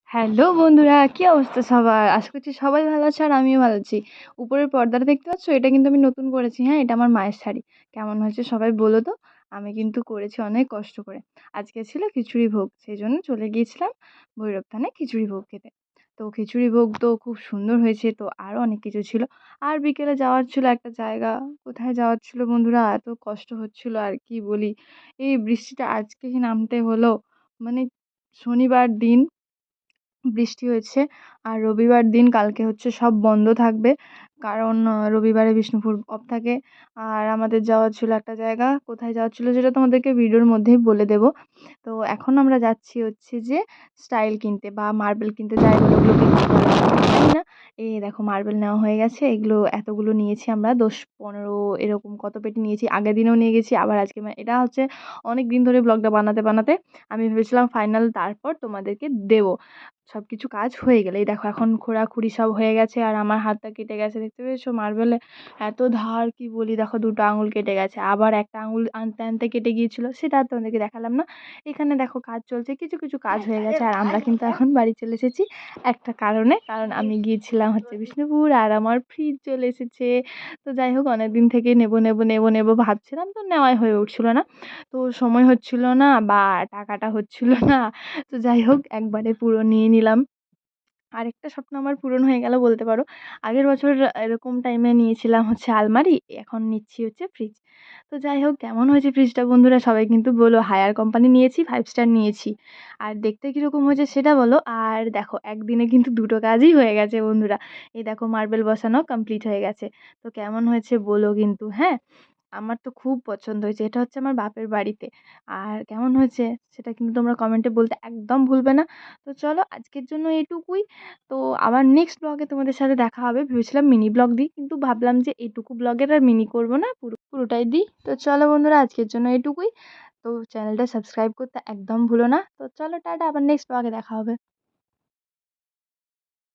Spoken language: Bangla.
হ্যালো বন্ধুরা, কি অবস্থা সবার? আশা করছি সবাই ভালো আছে আর আমিও ভালো আছি। উপরের পর্দাটা দেখতে পাচ্ছ? এটা কিন্তু আমি নতুন করেছি, হ্যাঁ? এটা আমার মায়ের শাড়ি। কেমন হয়েছে সবাই বলো তো? আমি কিন্তু করেছি অনেক কষ্ট করে। আজকে ছিল খিচুড়ি ভোগ, সেজন্য চলে গিয়েছিলাম ভৈরব থানে খিচুড়ি ভোগ খেতে। তো খিচুড়ি ভোগ তো খুব সুন্দর হয়েছে, তো আরও অনেক কিছু ছিল। আর বিকেলে যাওয়ার ছিল একটা জায়গা। কোথায় যাওয়ার ছিল বন্ধুরা? এত কষ্ট হচ্ছিল আর কি বলি। এই বৃষ্টিটা আজকেই নামতে হলো। মানে শনিবার দিন বৃষ্টি হয়েছে আর রবিবার দিন কালকে হচ্ছে সব বন্ধ থাকবে। কারণ রবিবারে বিষ্ণুপুর অফ থাকে। আর আমাদের যাওয়ার ছিল একটা জায়গা। কোথায় যাওয়ার ছিল সেটা তোমাদেরকে ভিডিওর মধ্যেই বলে দেব। তো এখন আমরা যাচ্ছি হচ্ছে যে স্টাইল কিনতে বা মার্বেল কিনতে, যাই বলো ওগুলোকে কি বলে আমি জানি না। এই দেখো মার্বেল নেওয়া হয়ে গেছে। এগুলো এতগুলো নিয়েছি আমরা ১০-১৫ এরকম কত পেটি নিয়েছি। আগের দিনেও নিয়ে গেছি, আবার আজকে এটা হচ্ছে অনেক দিন ধরে ব্লগটা বানাতে, বানাতে আমি ভেবেছিলাম ফাইনাল তারপর তোমাদেরকে দেব। সবকিছু কাজ হয়ে গেলে, এই দেখো এখন খোঁড়াখুড়ি সব হয়ে গেছে আর আমার হাতটা কেটে গেছে, দেখতে পেয়েছো? মার্বেলে এত ধার কি বলি, দেখো দুটো আঙুল কেটে গেছে, আবার একটা আঙুল আনতে আনতে কেটে গিয়েছিল, সেটা আর তোমাদেরকে দেখালাম না। এখানে দেখো কাজ চলছে, কিছু কিছু কাজ হয়ে গেছে আর আমরা কিন্তু এখন বাড়ি চলে এসেছি একটা কারণে, কারণ আমি গিয়েছিলাম হচ্ছে বিষ্ণুপুর আর আমার ফ্রিজ চলে এসেছে। তো যাই হোক, অনেকদিন থেকে নেবো নেবো নেবো নেবো ভাবছিলাম, তো নেওয়াই হয়ে উঠছিল না। তো সময় হচ্ছিল না বা টাকাটা হচ্ছিল না। তো যাই হোক, একবারে পুরো নিয়ে নিলাম। আরেকটা স্বপ্ন আমার পূরণ হয়ে গেল বলতে পারো। আগের বছর এরকম টাইমে নিয়েছিলাম হচ্ছে আলমারি, এখন নিচ্ছি হচ্ছে ফ্রিজ। তো যাই হোক, কেমন হয়েছে ফ্রিজটা বন্ধুরা সবাই কিন্তু বলো। হায়ার কোম্পানি নিয়েছি, 5 স্টার নিয়েছি। আর দেখতে কীরকম হয়েছে সেটা বলো। আর দেখো একদিনে কিন্তু দুটো কাজই হয়ে গেছে বন্ধুরা। এই দেখো মার্বেল বসানো কমপ্লিট হয়ে গেছে। তো কেমন হয়েছে বলো কিন্তু, হ্যাঁ? আমার তো খুব পছন্দ হয়েছে। এটা হচ্ছে আমার বাপের বাড়িতে। আর কেমন হয়েছে সেটা কিন্তু তোমরা কমেন্টে বলতে একদম ভুলবে না। তো চলো আজকের জন্য এটুকুই। তো আবার নেক্সট ব্লগে তোমাদের সাথে দেখা হবে। ভেবেছিলাম মিনি ব্লগ দিই, কিন্তু ভাবলাম যে এটুকু ব্লগের আর মিনি করব না, পুরোটাই দিই। তো চলো বন্ধুরা, আজকের জন্য এটুকুই। তো চ্যানেলটা সাবস্ক্রাইব করতে একদম ভুলো না। তো চলো টাটা, আবার নেক্সট ব্লগে দেখা হবে।